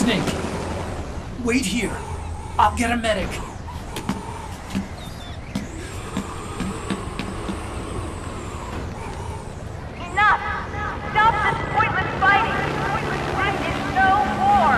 Snake. Wait here. I'll get a medic. Enough! Stop this pointless fighting! This is no war!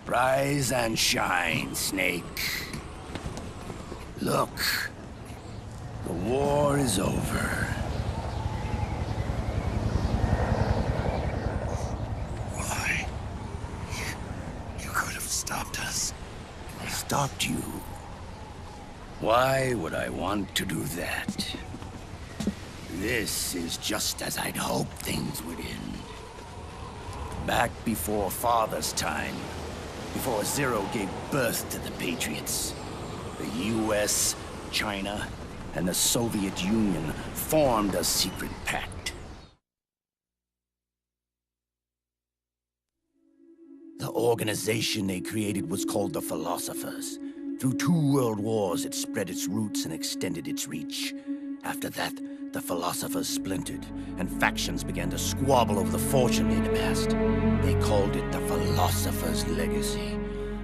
Rise and shine, Snake. Look, the war is over. Why? You could have stopped us. Stopped you? Why would I want to do that? This is just as I'd hoped things would end. Back before Father's time, before Zero gave birth to the Patriots, the US, China, and the Soviet Union formed a secret pact. The organization they created was called the Philosophers. Through 2 world wars, it spread its roots and extended its reach. After that, the Philosophers splintered, and factions began to squabble over the fortune they'd amassed. They called it the Philosopher's Legacy,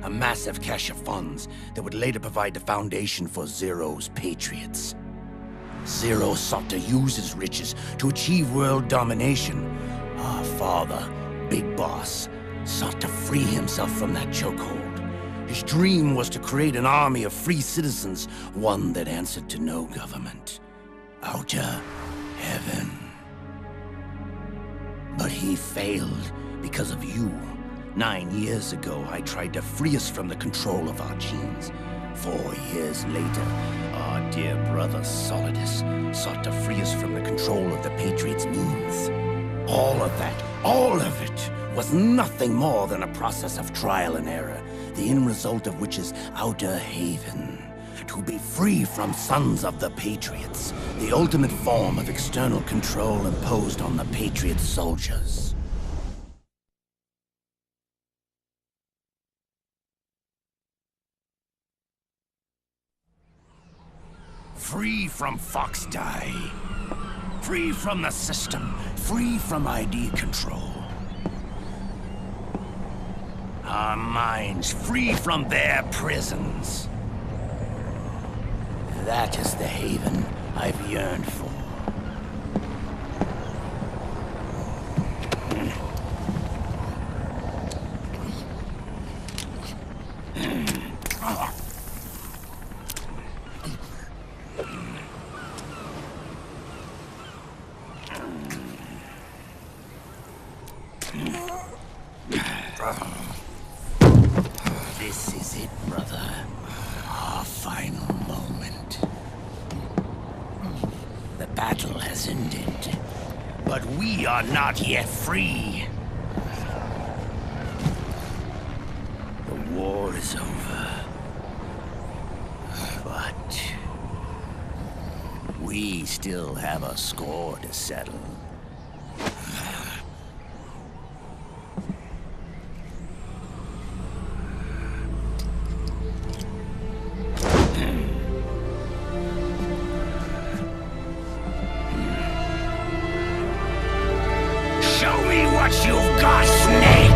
a massive cache of funds that would later provide the foundation for Zero's Patriots. Zero sought to use his riches to achieve world domination. Our father, Big Boss, sought to free himself from that chokehold. His dream was to create an army of free citizens, one that answered to no government. Outer heaven. But he failed because of you. 9 years ago, I tried to free us from the control of our genes. 4 years later, our dear brother Solidus sought to free us from the control of the Patriots' means. All of it, was nothing more than a process of trial and error, the end result of which is Outer Haven. To be free from Sons of the Patriots, the ultimate form of external control imposed on the Patriot soldiers. Free from Foxdie. Free from the system. Free from ID control. Our minds free from their prisons. That is the haven I've yearned for. This is it, brother. Our final moment. The battle has ended, but we are not yet free. The war is over, but we still have a score to settle. What you've got, Snake!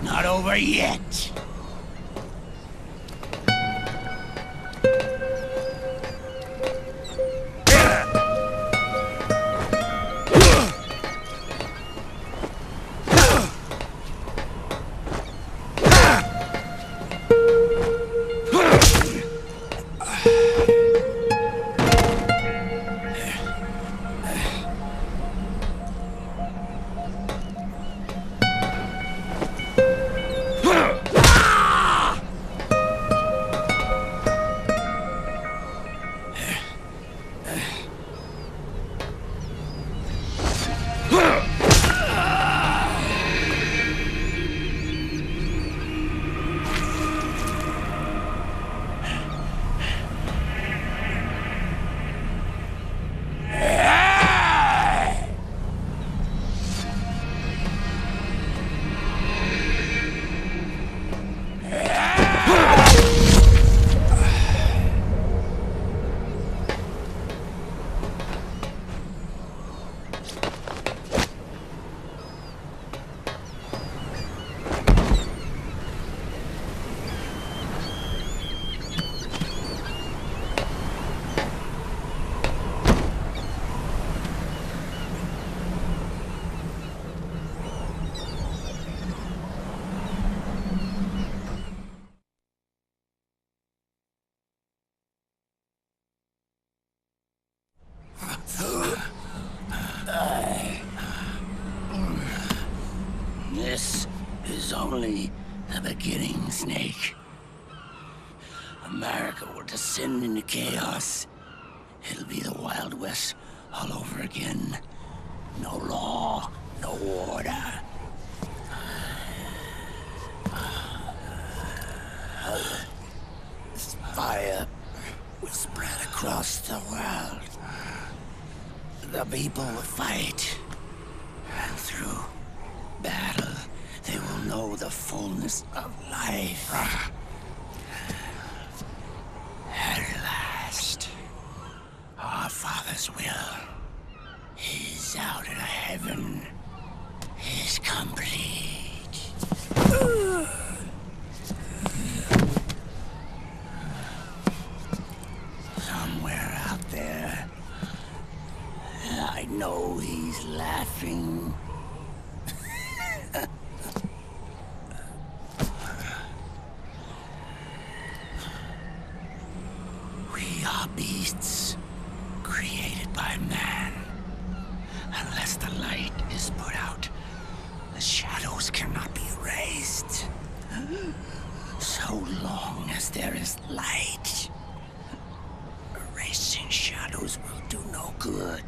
It's not over yet. This is only the beginning, Snake. America will descend into chaos. It'll be the Wild West all over again. No law, no order. This fire will spread across the world. The people will fight, and through battle, they will know the fullness of life. At last, our Father's will is out in heaven, is complete. Somewhere out there, I know he's laughing. We are beasts created by man. Unless the light is put out, the shadows cannot be erased. So long as there is light, erasing shadows will do no good.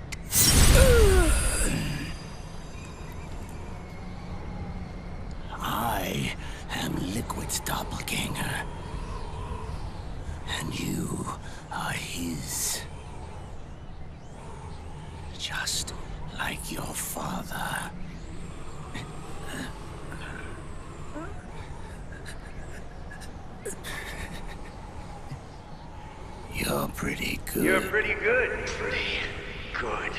I am Liquid's doppelganger, and you are his. Just like your father. You're pretty good. You're pretty good. Pretty good.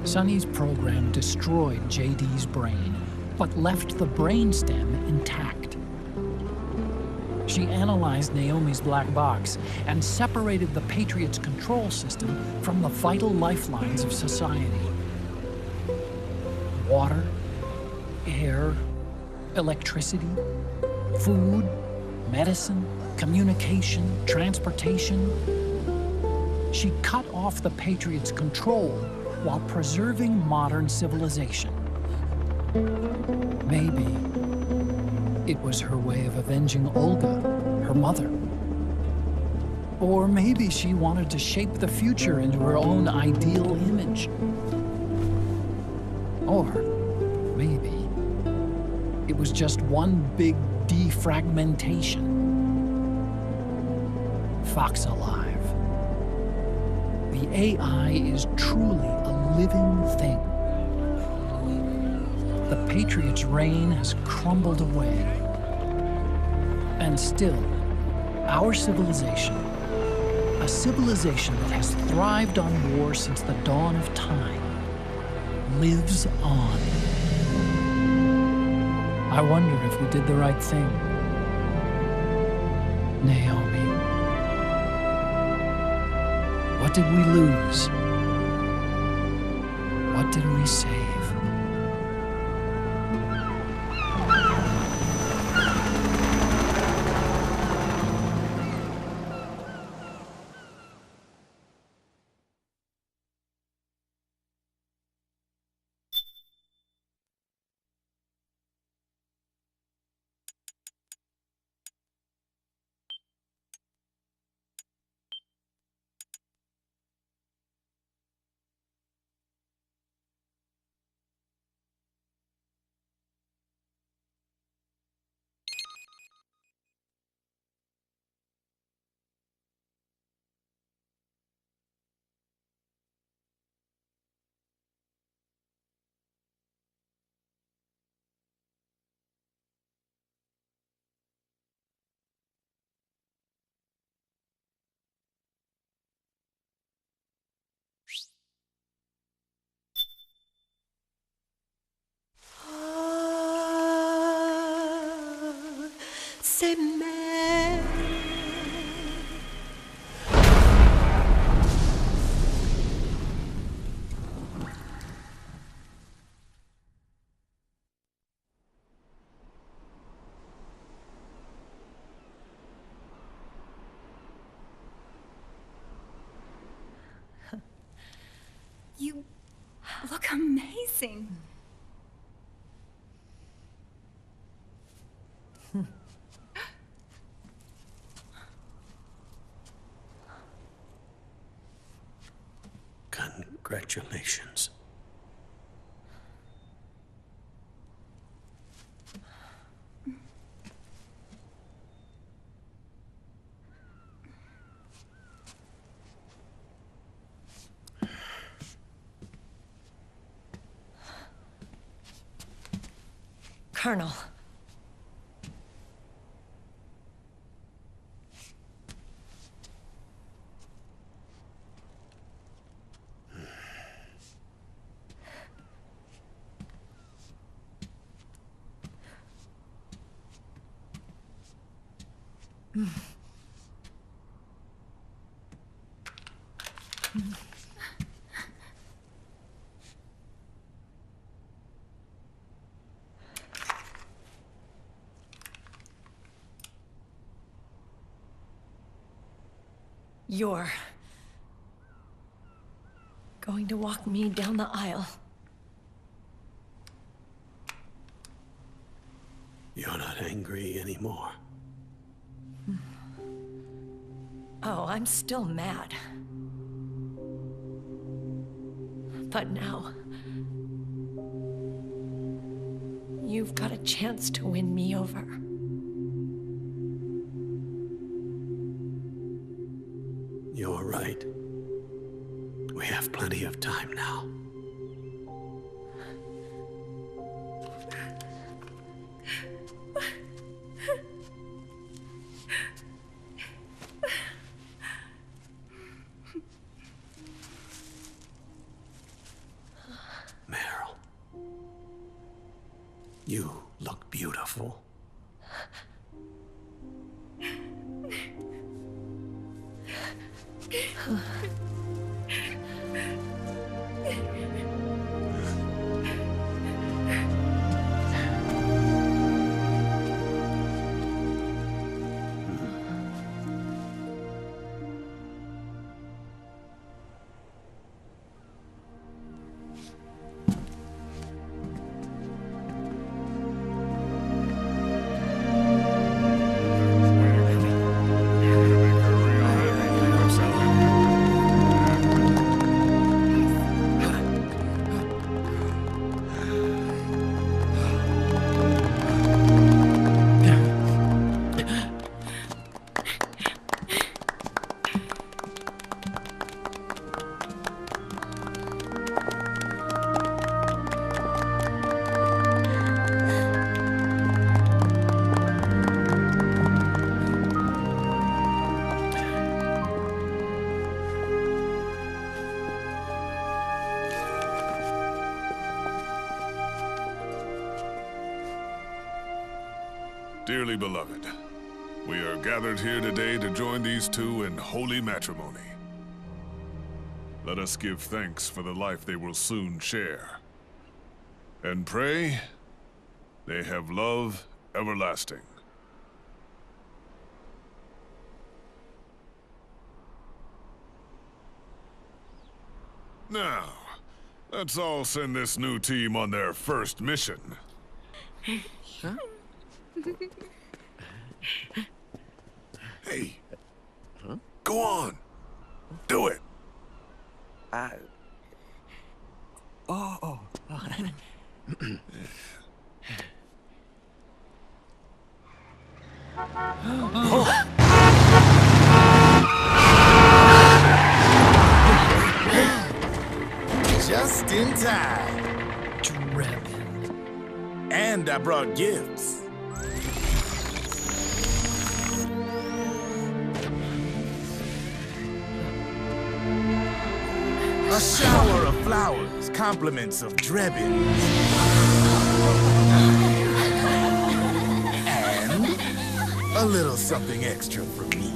Sonny's program destroyed JD's brain, but left the brainstem intact. She analyzed Naomi's black box and separated the Patriots' control system from the vital lifelines of society. Water, air, electricity, food, medicine, communication, transportation. She cut off the Patriots' control while preserving modern civilization. Maybe It was her way of avenging Olga, her mother. Or maybe she wanted to shape the future into her own ideal image. Or maybe it was just one big defragmentation. Fox alive. The AI is truly a living thing. The Patriots' reign has crumbled away. And still, our civilization, a civilization that has thrived on war since the dawn of time, lives on. I wonder if we did the right thing. Naomi. What did we lose? What did we save? C'est mère. You look amazing. Congratulations. Colonel. You're going to walk me down the aisle. You're not angry anymore. Oh, I'm still mad. But now, you've got a chance to win me over. You're right. We have plenty of time now. Meryl, you look beautiful. dearly beloved, we are gathered here today to join these two in holy matrimony. Let us give thanks for the life they will soon share, and pray they have love everlasting. Now, let's all send this new team on their first mission. Huh? Hey. Huh? Go on. Do it. Oh. Just in time. Drebin. And I brought gifts. A shower of flowers, compliments of Drebin. And a little something extra from me.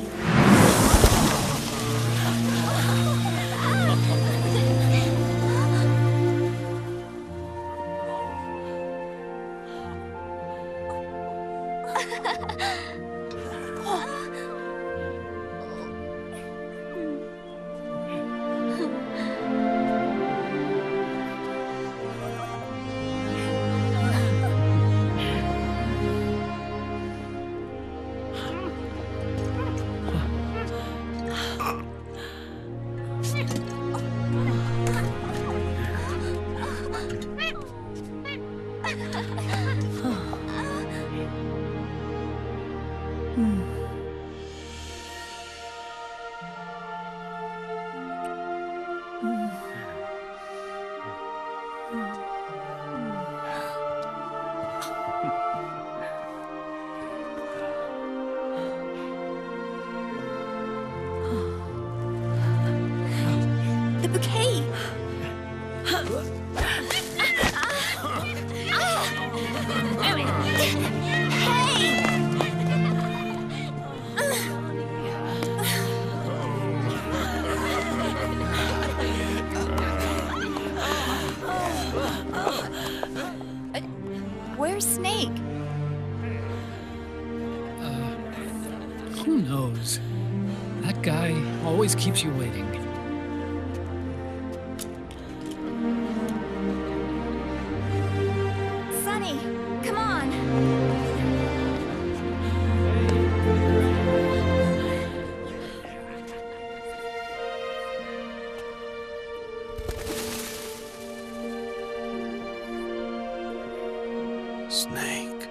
The bouquet! Where's Snake? Who knows? That guy always keeps you waiting. Sunny, come on! Snake.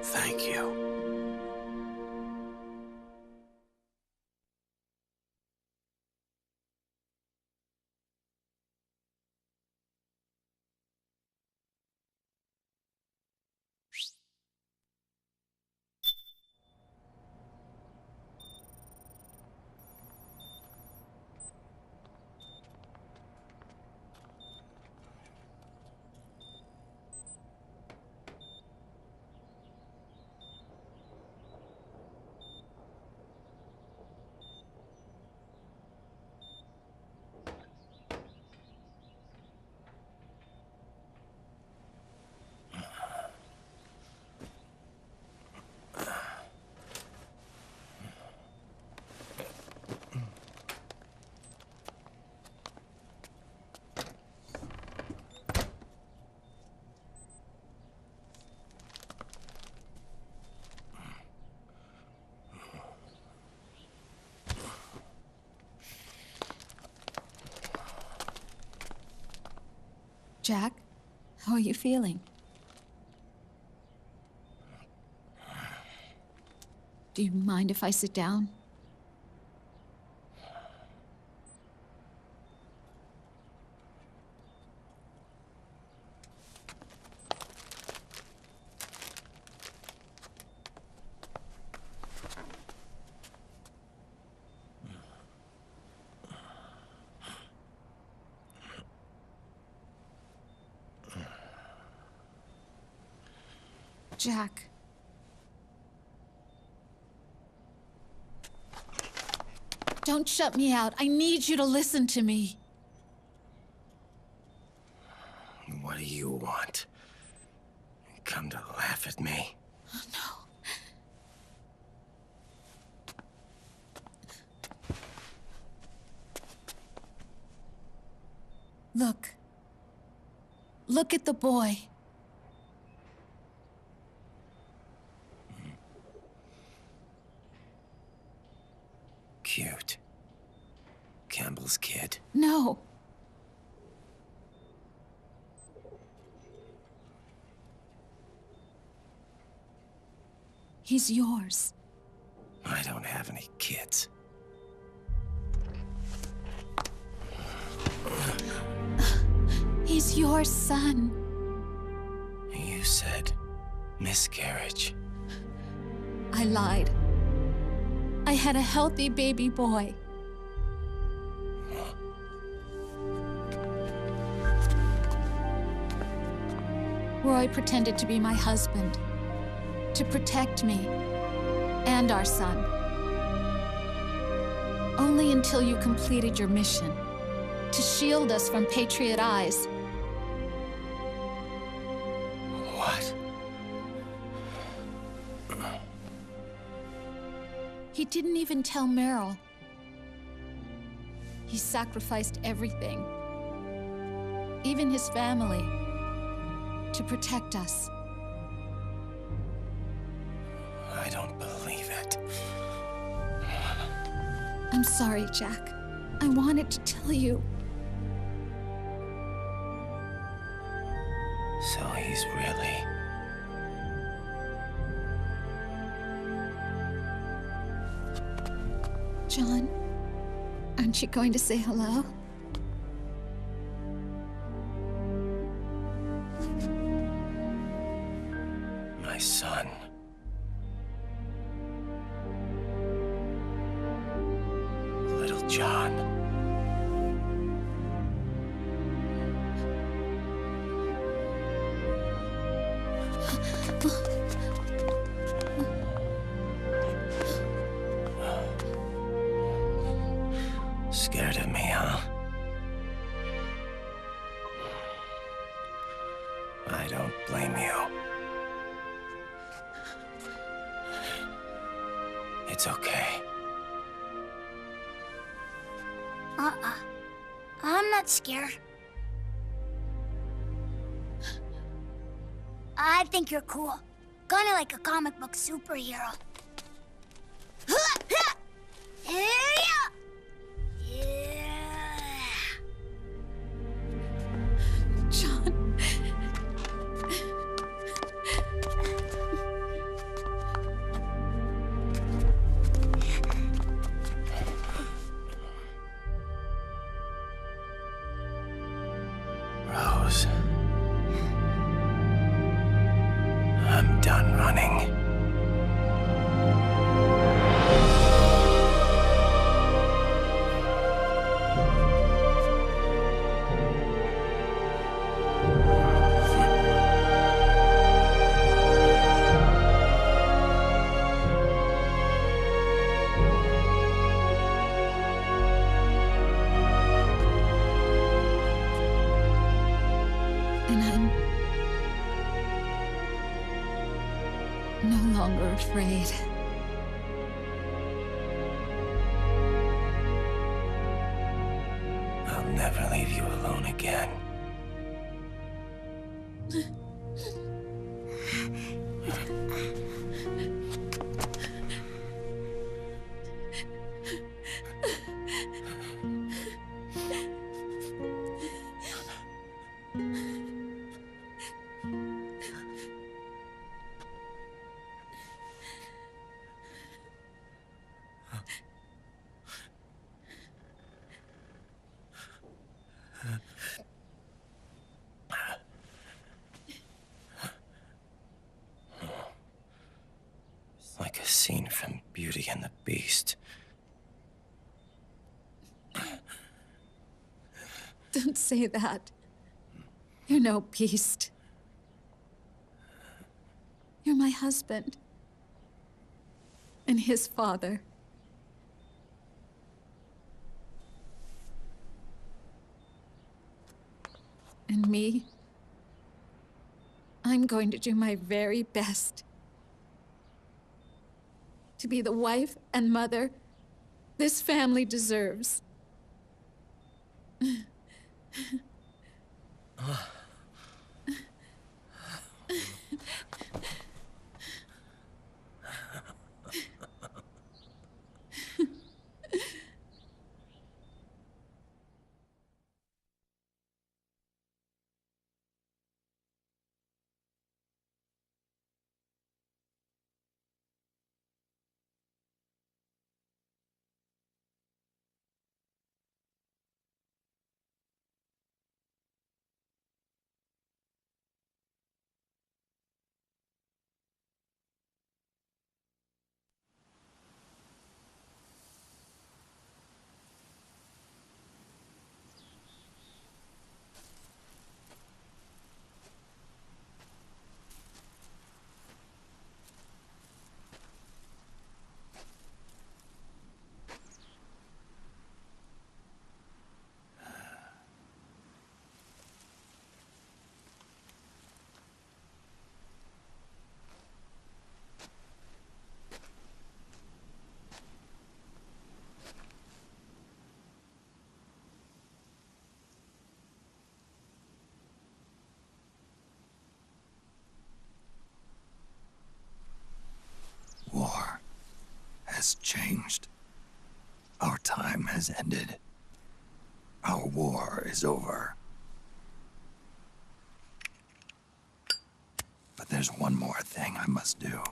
Thank you. Jack, how are you feeling? Do you mind if I sit down? Jack, Don't shut me out. I need you to listen to me. What do you want? Come to laugh at me? Oh, no. Look. Look at the boy. Cute. Campbell's kid. No. He's yours. I don't have any kids. He's your son. You said miscarriage. I lied. I had a healthy baby boy. Roy pretended to be my husband, to protect me and our son. Only until you completed your mission, to shield us from Patriot eyes. What? He didn't even tell Meryl. He sacrificed everything, even his family, to protect us. I don't believe it. I'm sorry, Jack. I wanted to tell you. So he's really... John, aren't you going to say hello? my son. Little John. Scared of me, huh? I don't blame you. It's okay. I'm not scared. I think you're cool. Kinda like a comic book superhero. John. Rose. I'm done running. And I'm no longer afraid. I'll never leave you alone again. Like a scene from Beauty and the Beast. Don't say that. You're no beast. You're my husband. And his father. And me? I'm going to do my very best to be the wife and mother this family deserves. War has changed. Our time has ended. Our war is over. But there's one more thing I must do.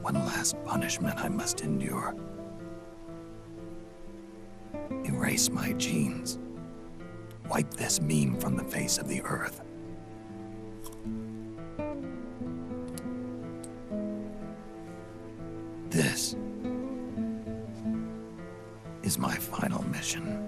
One last punishment I must endure. Erase my genes. Wipe this meme from the face of the earth. This is my final mission.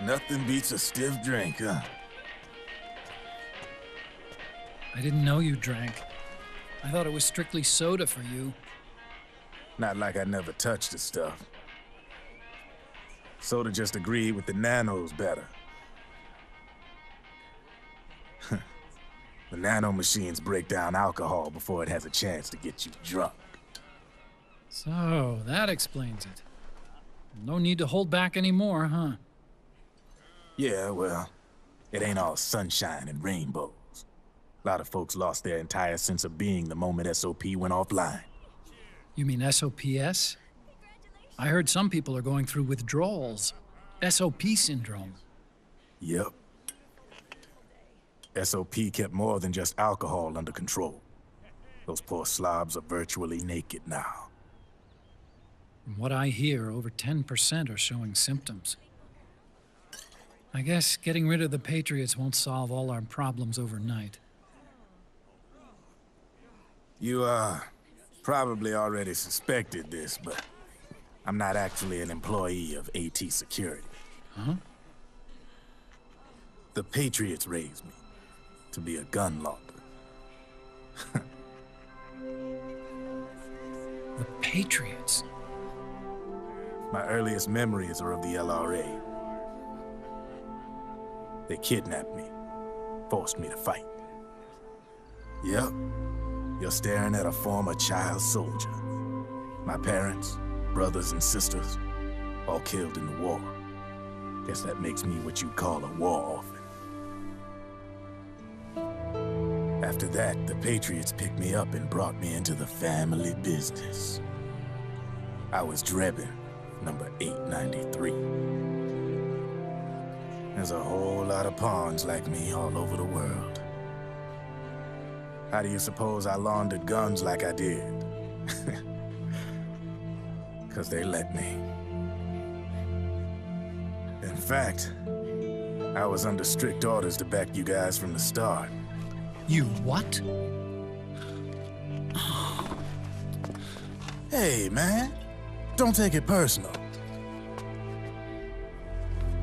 Nothing beats a stiff drink, huh? I didn't know you drank. I thought it was strictly soda for you. Not like I never touched the stuff. Soda just agreed with the nanos better. The nano machines break down alcohol before it has a chance to get you drunk. So, that explains it. No need to hold back anymore, huh? Yeah, well, it ain't all sunshine and rainbows. A lot of folks lost their entire sense of being the moment SOP went offline. You mean SOPS? I heard some people are going through withdrawals. SOP syndrome. Yep. SOP kept more than just alcohol under control. Those poor slobs are virtually naked now. From what I hear, over 10% are showing symptoms. I guess getting rid of the Patriots won't solve all our problems overnight. You, probably already suspected this, but I'm not actually an employee of AT Security. Huh? The Patriots raised me to be a gun launder. The Patriots? My earliest memories are of the LRA. They kidnapped me, forced me to fight. Yep, you're staring at a former child soldier. My parents, brothers and sisters, all killed in the war. Guess that makes me what you'd call a war orphan. After that, the Patriots picked me up and brought me into the family business. I was Drebin, number 893. There's a whole lot of pawns like me all over the world. How do you suppose I laundered guns like I did? 'Cause they let me. In fact, I was under strict orders to back you guys from the start. You what? Hey, man. Don't take it personal.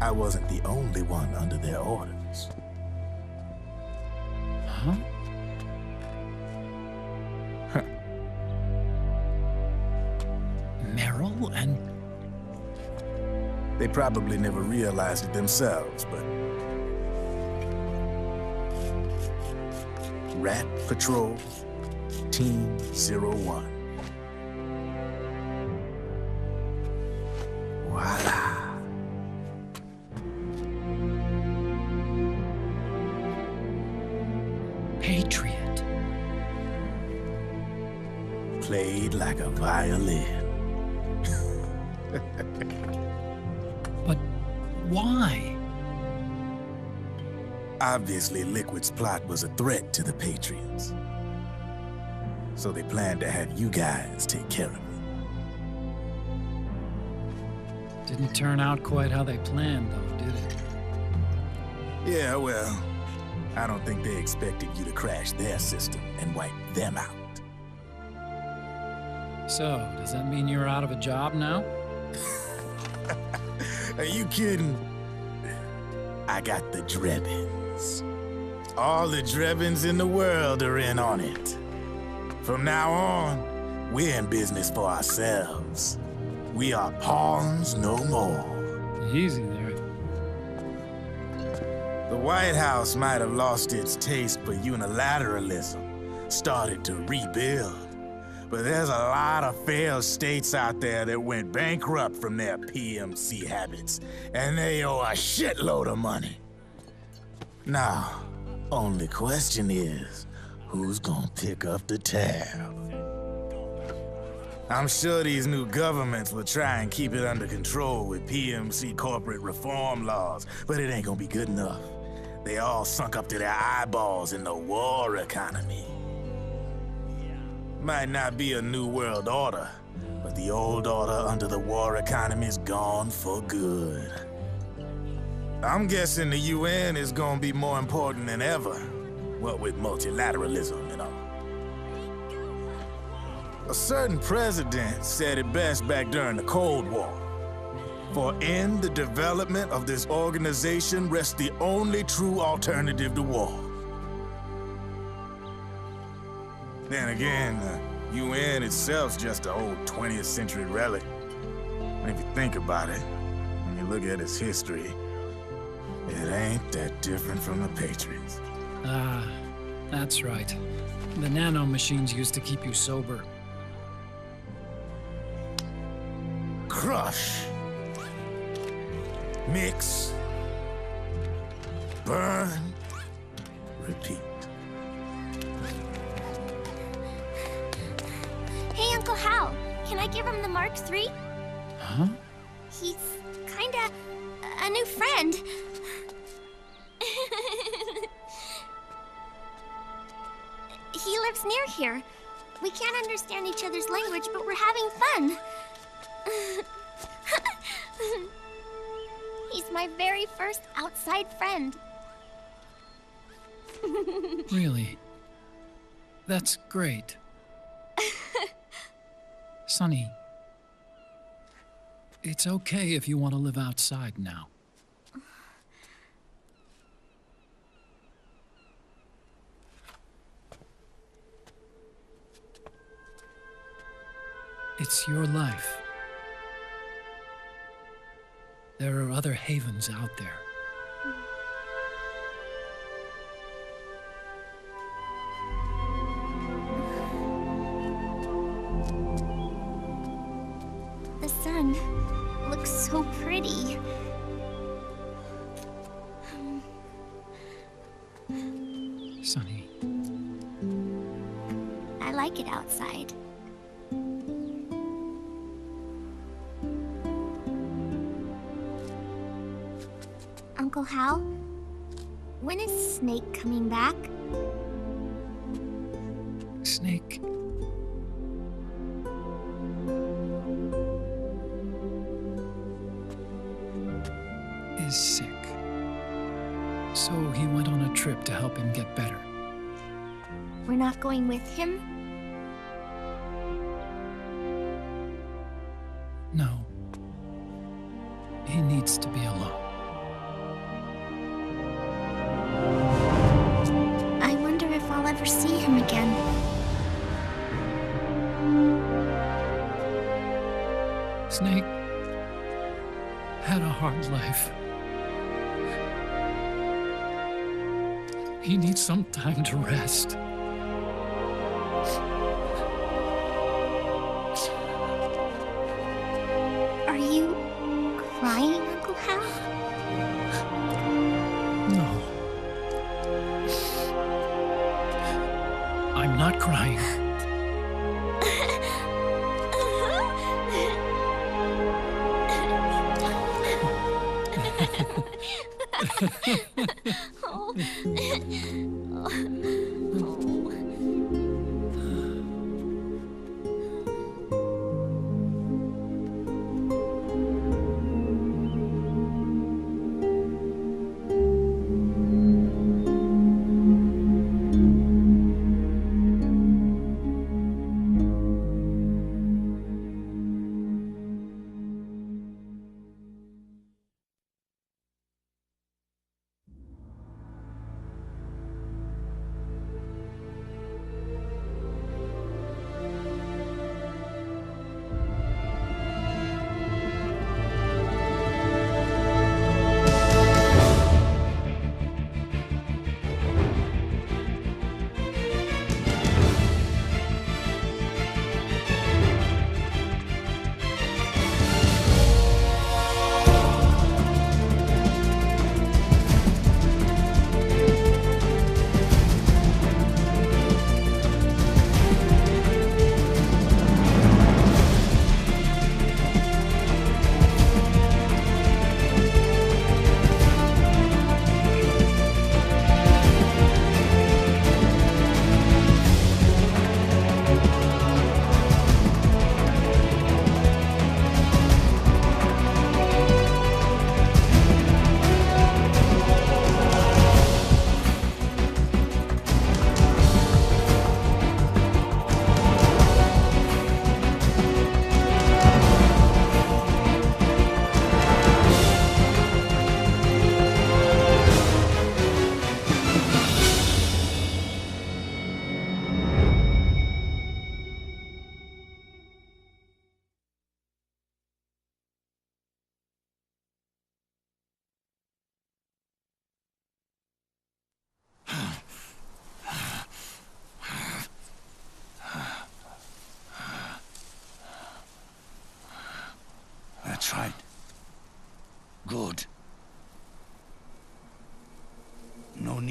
I wasn't the only one under their orders. Huh? Merrill and... They probably never realized it themselves, but... Rat Patrol, Team 01. Voila. Patriot. Played like a violin. But why? Obviously, Liquid's plot was a threat to the Patriots. So they planned to have you guys take care of it. Didn't turn out quite how they planned, though, did it? Yeah, well, I don't think they expected you to crash their system and wipe them out. So, does that mean you're out of a job now? Are you kidding? I got the Drebins. All the Drebins in the world are in on it. From now on, we're in business for ourselves. We are pawns no more. Easy there. The White House might have lost its taste for unilateralism, started to rebuild. But there's a lot of failed states out there that went bankrupt from their PMC habits, and they owe a shitload of money. Now, only question is, who's gonna pick up the tab? I'm sure these new governments will try and keep it under control with PMC corporate reform laws, but it ain't gonna be good enough. They all sunk up to their eyeballs in the war economy. Might not be a new world order, but the old order under the war economy is gone for good. I'm guessing the UN is gonna be more important than ever, what with multilateralism and all. A certain president said it best back during the Cold War. For in the development of this organization rests the only true alternative to war. Then again, the UN itself's just an old 20th century relic. And if you think about it, when you look at its history, it ain't that different from the Patriots. Ah, that's right. The nano machines used to keep you sober. Crush. Mix. Burn. Repeat. Hey, Uncle Hal, can I give him the Mark III? Huh? He's kinda a new friend. He lives near here. We can't understand each other's language, but we're having fun. He's my very first outside friend. Really? That's great. Sonny, it's okay if you want to live outside now. It's your life. There are other havens out there. The sun looks so pretty. Sonny. I like it outside. Uncle Hal, when is Snake coming back? Snake. Is sick. So he went on a trip to help him get better. We're not going with him? No. He needs to be alone. I wonder if I'll ever see him again. Snake had a hard life. He needs some time to rest. Are you crying, Uncle Hal? No. I'm not crying.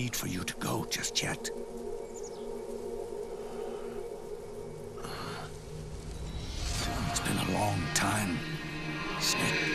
need for you to go just yet. It's been a long time, Snake.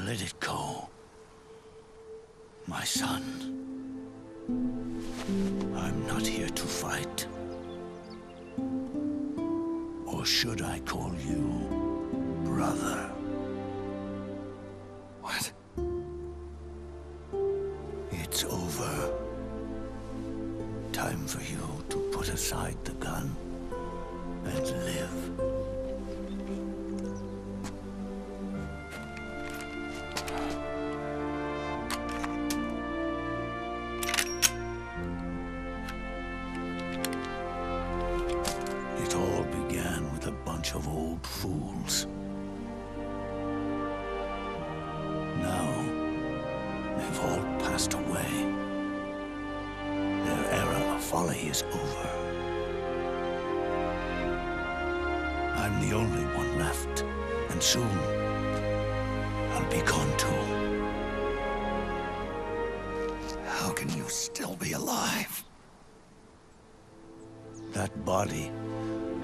Let it go, my son. I'm not here to fight. Or should I call you brother? What? It's over. Time for you to put aside the gun and live. It all began with a bunch of old fools. Now, they've all passed away. Their era of folly is over. I'm the only one left, and soon I'll be gone too. How can you still be alive? That body,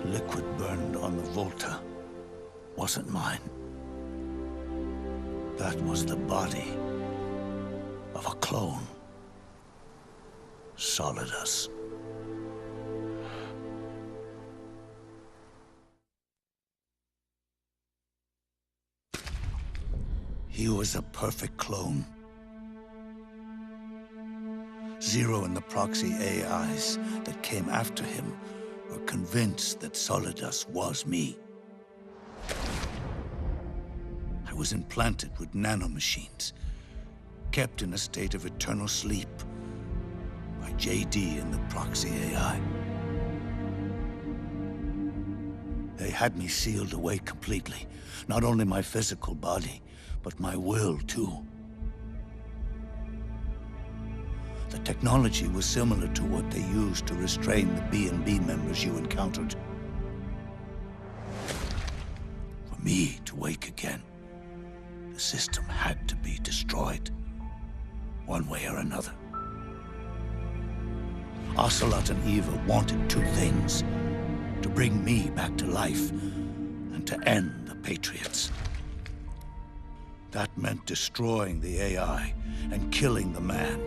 liquid burned on the Volta, wasn't mine. That was the body of a clone. Solidus. He was a perfect clone. Zero and the proxy AIs that came after him were convinced that Solidus was me. I was implanted with nanomachines, kept in a state of eternal sleep by JD and the proxy AI. They had me sealed away completely, not only my physical body, but my will too. The technology was similar to what they used to restrain the B&B members you encountered. For me to wake again, the system had to be destroyed, one way or another. Ocelot and Eva wanted two things: to bring me back to life and to end the Patriots. That meant destroying the AI and killing the man,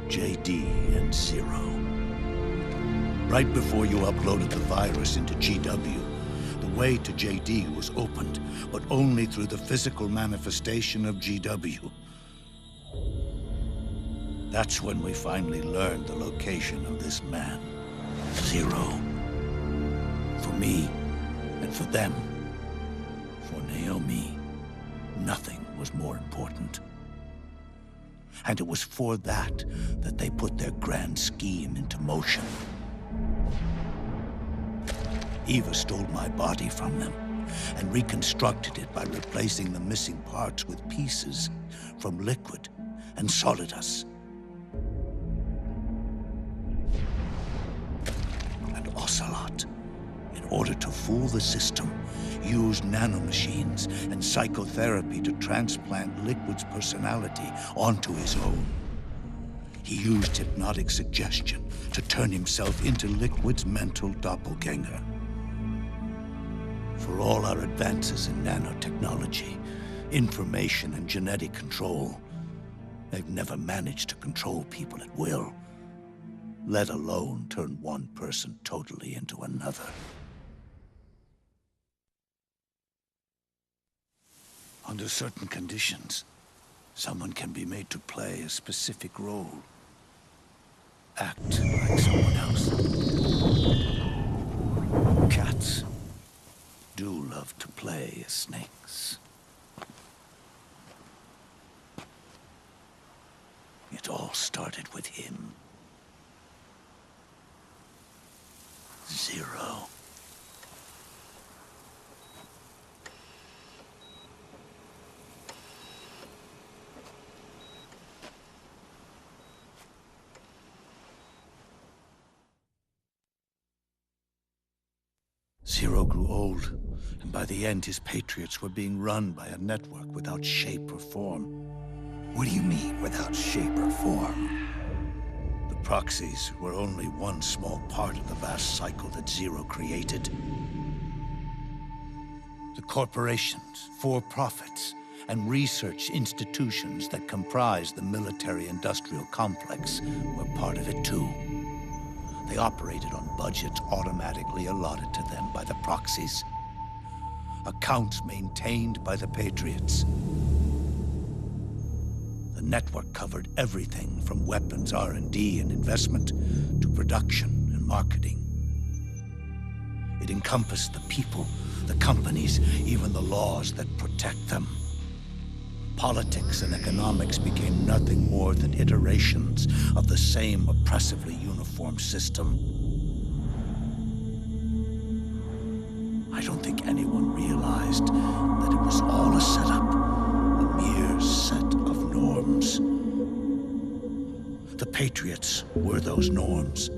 JD and Zero. Right before you uploaded the virus into GW, the way to JD was opened, but only through the physical manifestation of GW. That's when we finally learned the location of this man, Zero. For me, and for them, for Naomi, nothing was more important. And it was for that they put their grand scheme into motion. Eva stole my body from them and reconstructed it by replacing the missing parts with pieces from Liquid and Solidus. And Ocelot, in order to fool the system, used nanomachines and psychotherapy to transplant Liquid's personality onto his own. He used hypnotic suggestion to turn himself into Liquid's mental doppelganger. For all our advances in nanotechnology, information and genetic control, they've never managed to control people at will, let alone turn one person totally into another. Under certain conditions, someone can be made to play a specific role. Act like someone else. Cats do love to play as snakes. It all started with him. Zero. Zero grew old, and by the end his Patriots were being run by a network without shape or form. What do you mean, without shape or form? The proxies were only one small part of the vast cycle that Zero created. The corporations, for-profits, and research institutions that comprise the military-industrial complex were part of it too. They operated on budgets automatically allotted to them by the proxies. Accounts maintained by the Patriots. The network covered everything from weapons R&D and investment to production and marketing. It encompassed the people, the companies, even the laws that protect them. Politics and economics became nothing more than iterations of the same oppressively uniform system. I don't think anyone realized that it was all a setup, a mere set of norms. The Patriots were those norms,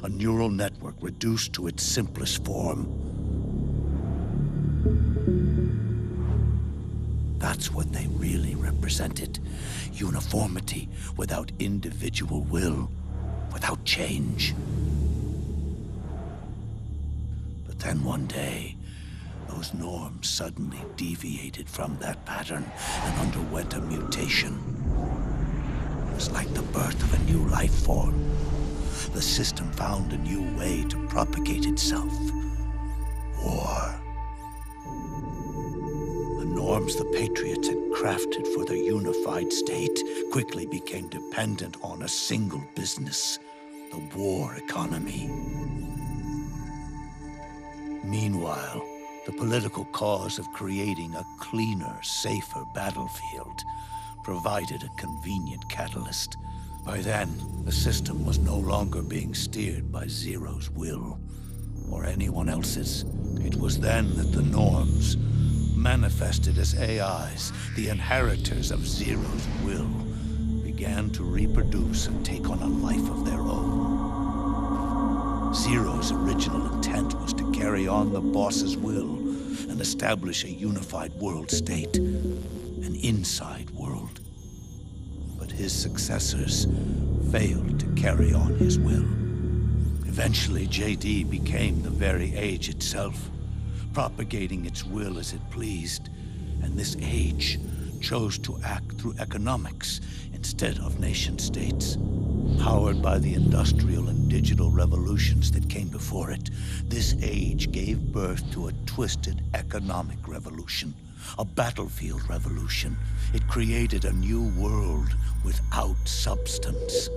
a neural network reduced to its simplest form. That's what they really represented. Uniformity without individual will, without change. But then one day, those norms suddenly deviated from that pattern and underwent a mutation. It was like the birth of a new life form. The system found a new way to propagate itself. War. Norms the Patriots had crafted for their unified state quickly became dependent on a single business, the war economy. Meanwhile, the political cause of creating a cleaner, safer battlefield provided a convenient catalyst. By then, the system was no longer being steered by Zero's will, or anyone else's. It was then that the norms, manifested as AIs, the inheritors of Zero's will, began to reproduce and take on a life of their own. Zero's original intent was to carry on the boss's will and establish a unified world state, an inside world. But his successors failed to carry on his will. Eventually, JD became the very age itself, propagating its will as it pleased, and this age chose to act through economics instead of nation-states. Powered by the industrial and digital revolutions that came before it, this age gave birth to a twisted economic revolution, a battlefield revolution. It created a new world without substance.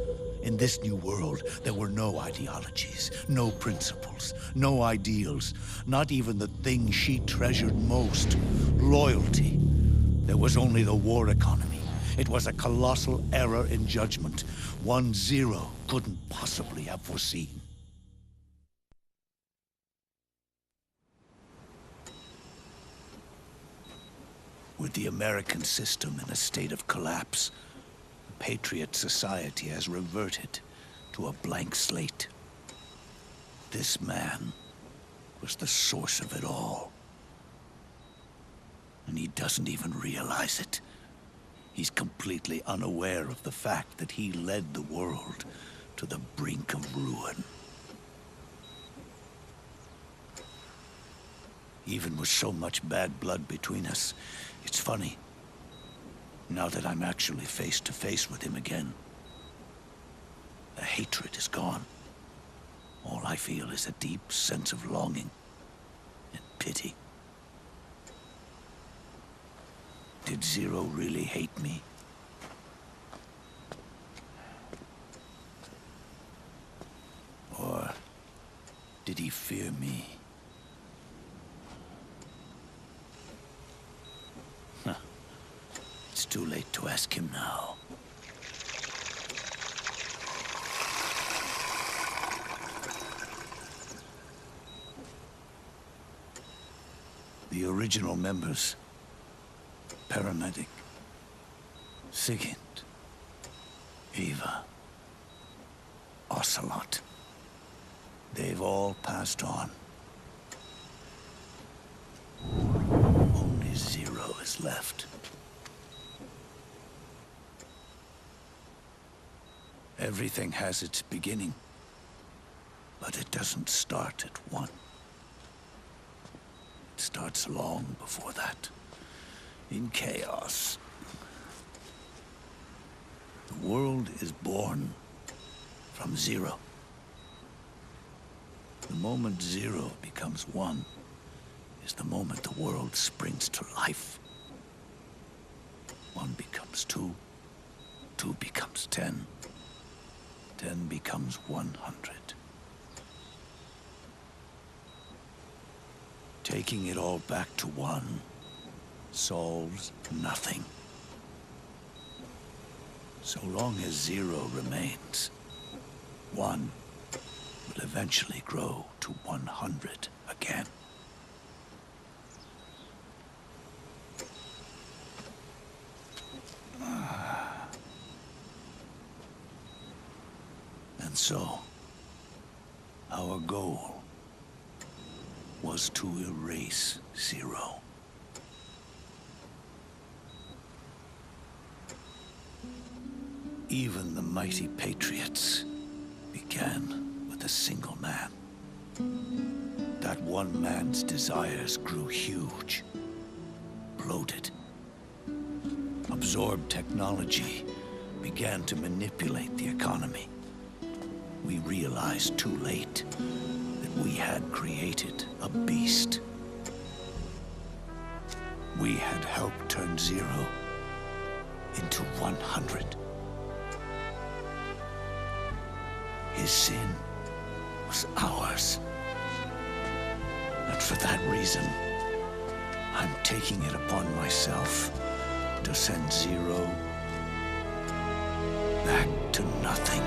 In this new world, there were no ideologies, no principles, no ideals, not even the thing she treasured most, loyalty. There was only the war economy. It was a colossal error in judgment, one Zero couldn't possibly have foreseen. With the American system in a state of collapse, Patriot society has reverted to a blank slate. This man was the source of it all. And he doesn't even realize it. He's completely unaware of the fact that he led the world to the brink of ruin. Even with so much bad blood between us, it's funny. Now that I'm actually face to face with him again, the hatred is gone. All I feel is a deep sense of longing and pity. Did Zero really hate me? Or did he fear me? Huh. It's too late to ask him now. The original members, Paramedic, Sigint, Eva, Ocelot, they've all passed on. Only Zero is left. Everything has its beginning, but it doesn't start at one. It starts long before that, in chaos. The world is born from zero. The moment zero becomes one is the moment the world springs to life. One becomes two, two becomes 10, 10 becomes 100. Taking it all back to one solves nothing. So long as zero remains, one will eventually grow to 100 again. And so, our goal was to erase Zero. Even the mighty Patriots began with a single man. That one man's desires grew huge, bloated, absorbed technology, began to manipulate the economy. We realized too late that we had created a beast. We had helped turn Zero into 100. His sin was ours. And for that reason, I'm taking it upon myself to send Zero back to nothing.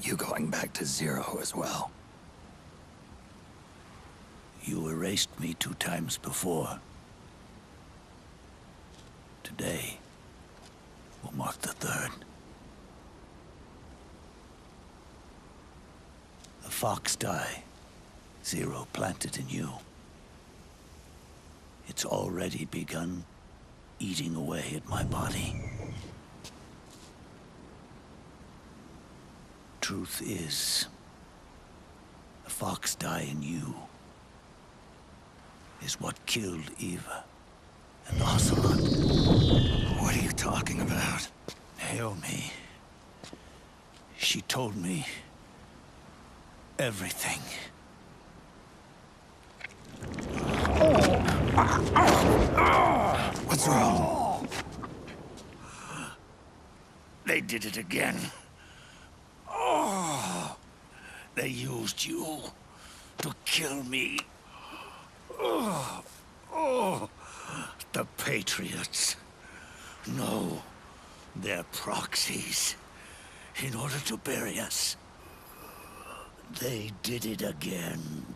You going back to Zero as well? You erased me 2 times before. Today will mark the 3rd. The fox die Zero planted in you. It's already begun eating away at my body. Truth is, the fox die in you is what killed Eva and Ocelot. What are you talking about? Naomi. She told me everything. What's wrong? They did it again. Oh, they used you to kill me. Oh, the Patriots. No, they're proxies. In order to bury us. They did it again.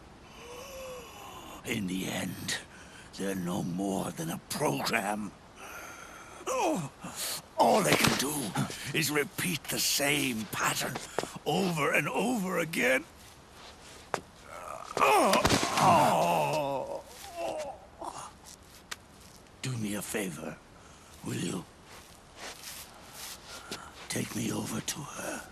In the end, they're no more than a program. Oh, all they can do is repeat the same pattern over and over again. Do me a favor, will you? Take me over to her.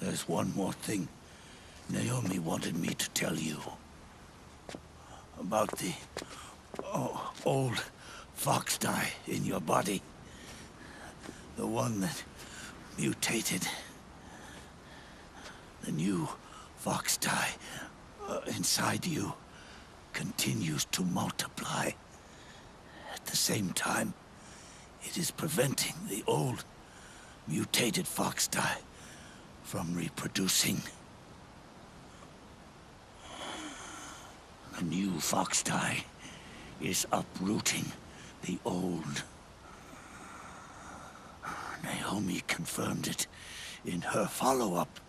There's one more thing Naomi wanted me to tell you. About the old fox dye in your body. The one that mutated. The new fox dye inside you continues to multiply. At the same time, it is preventing the old mutated fox dye from reproducing. The new fox dye is uprooting the old. Naomi confirmed it in her follow-up.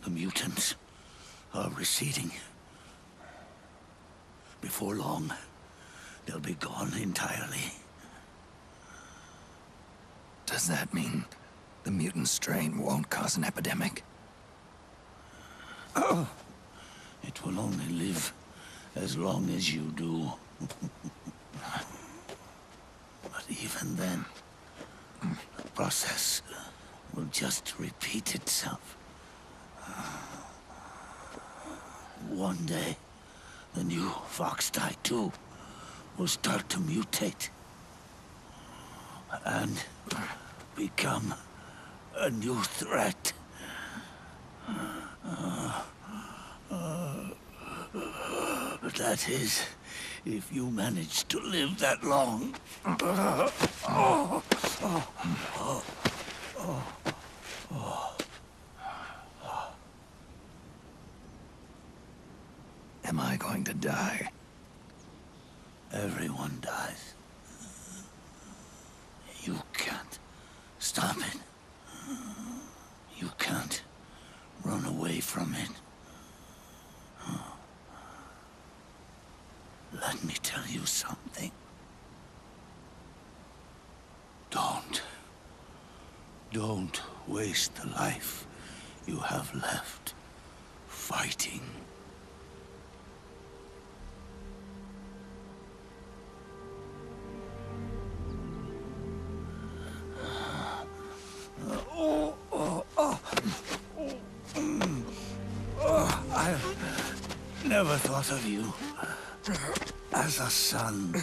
The mutants are receding. Before long, they'll be gone entirely. Does that mean the mutant strain won't cause an epidemic? Oh, it will only live as long as you do. But even then, the process will just repeat itself. One day, the new fox dye too will start to mutate and become a new threat. That is, if you manage to live that long. Am I going to die? Everyone dies. You can't stop it. You can't run away from it. Let me tell you something. Don't waste the life you have left fighting. I've never thought of you as a son.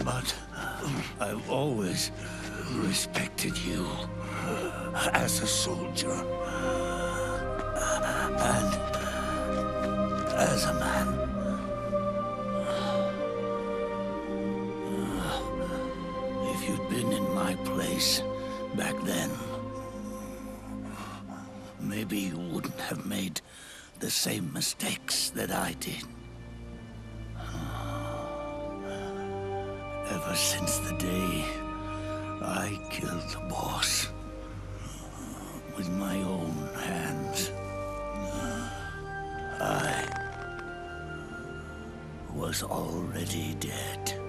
But I've always respected you as a soldier and as a man. If you'd been in my place back then, maybe you wouldn't have made the same mistakes that I did. Ever since the day I killed the boss with my own hands, I was already dead.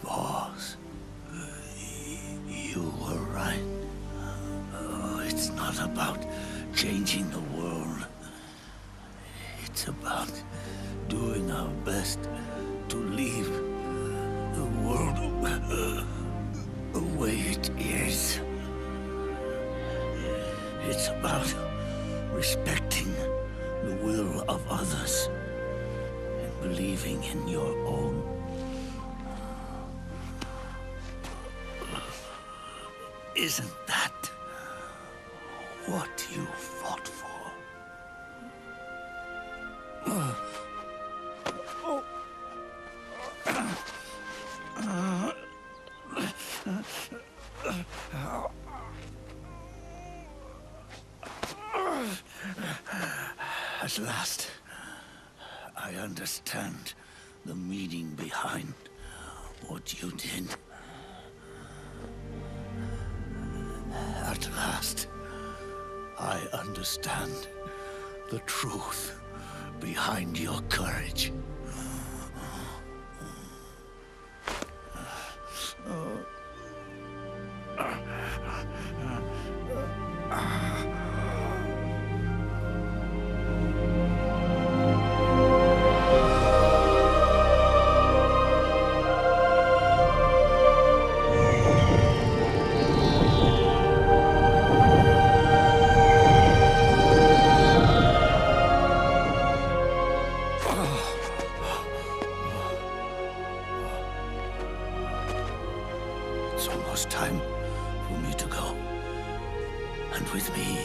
Boss, right. Oh, it's not about changing the world. It's about doing our best to leave the world the way it is. It's about respecting the will of others and believing in your own. Isn't that what you fought for? At last, I understand the meaning behind what you did. At last, I understand the truth behind your courage. It's almost time for me to go. And with me,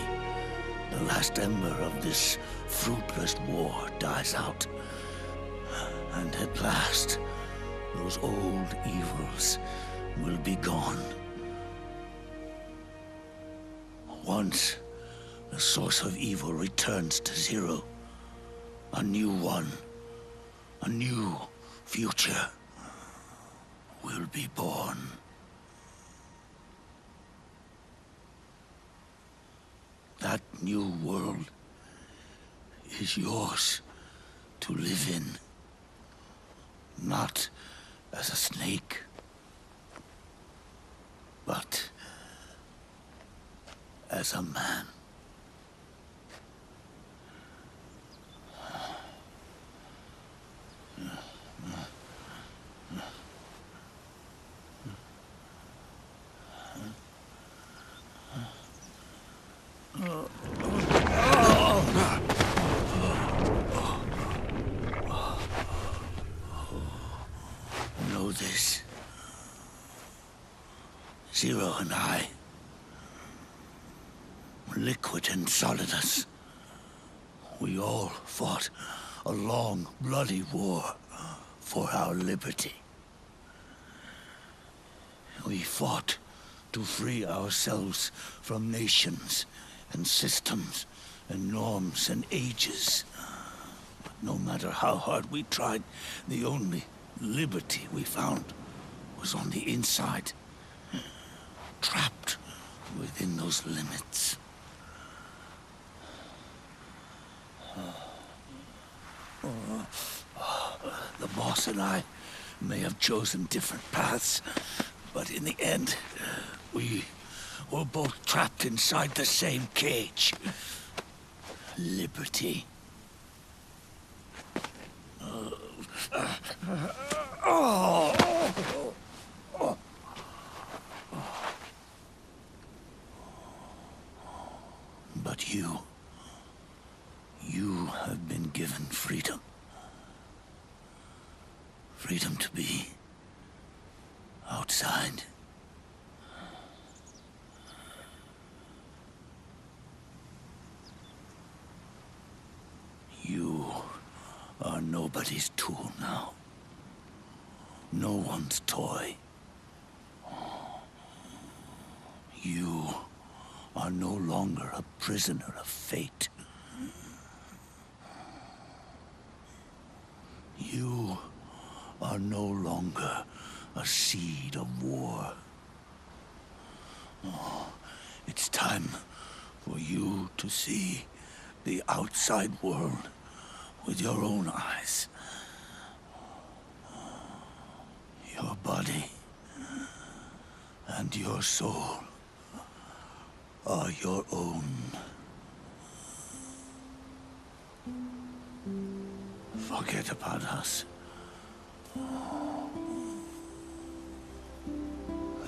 the last ember of this fruitless war dies out. And at last, those old evils will be gone. Once the source of evil returns to zero, a new one, a new future will be born. That new world is yours to live in, not as a snake, but as a man. Know this. Zero and I, liquid and solidus, we all fought a long, bloody war for our liberty. We fought to free ourselves from nations and systems and norms and ages. But no matter how hard we tried, the only liberty we found was on the inside, trapped within those limits. The boss and I may have chosen different paths, but in the end, we were both trapped inside the same cage. Liberty. But you have been given freedom. Freedom to be outside. You are nobody's tool now. No one's toy. You are no longer a prisoner of fate. You are no longer a seed of war. It's time for you to see the outside world with your own eyes. Your body and your soul are your own. Forget about us.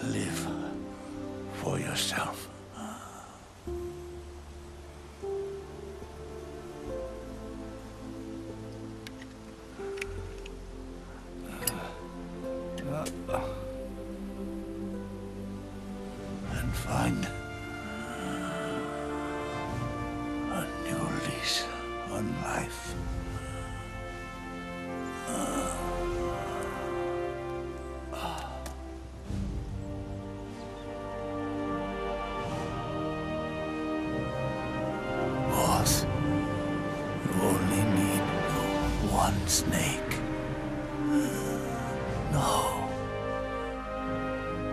Live for yourself. And find a new lease on life. Boss, you only need one snake. No.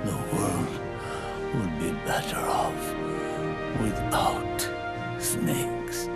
The world would be better off without snakes.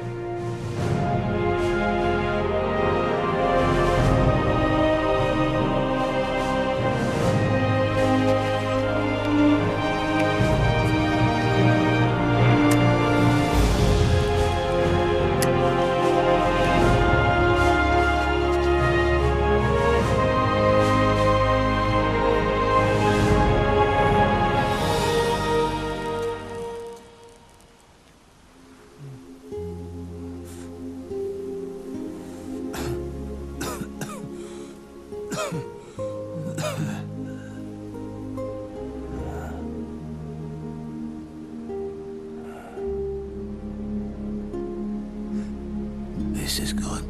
This is good,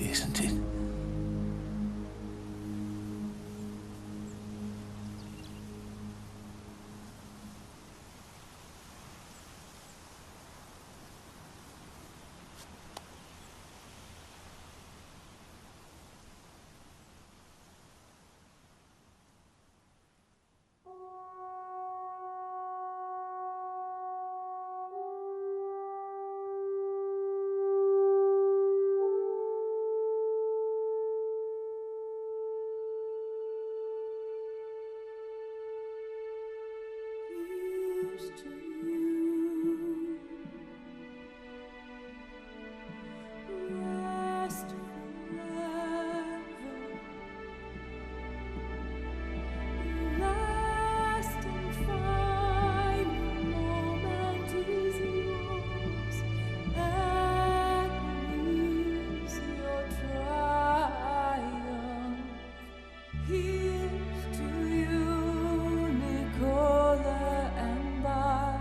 isn't it? Here's to you, Nicola and Bye.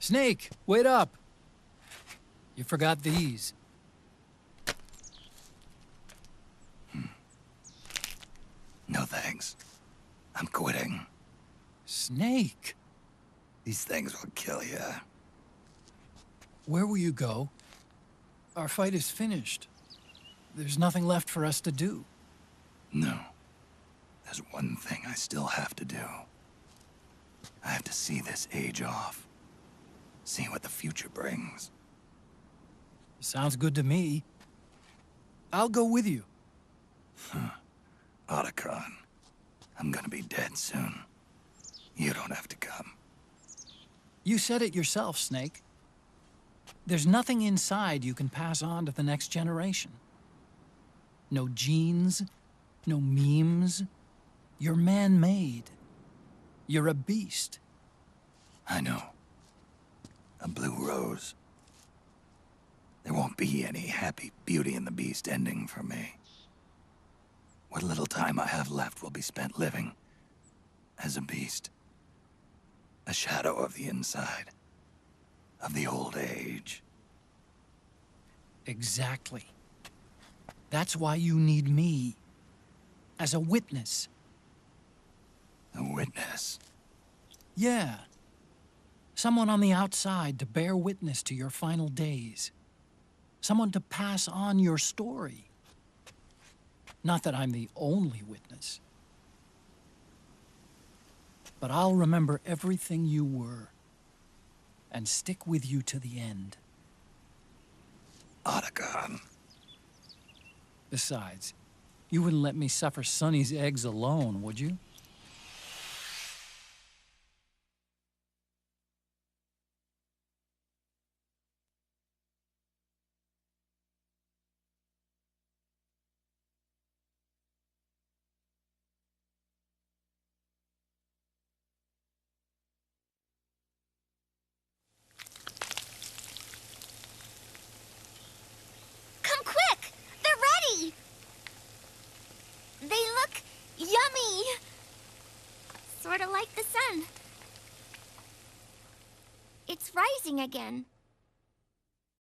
Snake, wait up! You forgot these. No thanks. I'm quitting. Snake! These things will kill you. Where will you go? Our fight is finished. There's nothing left for us to do. No. There's one thing I still have to do. I have to see this age off. See what the future brings. Sounds good to me. I'll go with you. Otacon, I'm gonna be dead soon. You don't have to come. You said it yourself, Snake. There's nothing inside you can pass on to the next generation. No genes, no memes. You're man-made. You're a beast. I know. A blue rose. There won't be any happy Beauty and the Beast ending for me. What little time I have left will be spent living as a beast. A shadow of the inside. Of the old age. Exactly. That's why you need me. As a witness. A witness? Yeah. Someone on the outside to bear witness to your final days. Someone to pass on your story. Not that I'm the only witness. But I'll remember everything you were. And stick with you to the end. Otacon. Besides, you wouldn't let me suffer Sonny's eggs alone, would you? Come quick! They're ready! They look yummy! Sort of like the sun. It's rising again.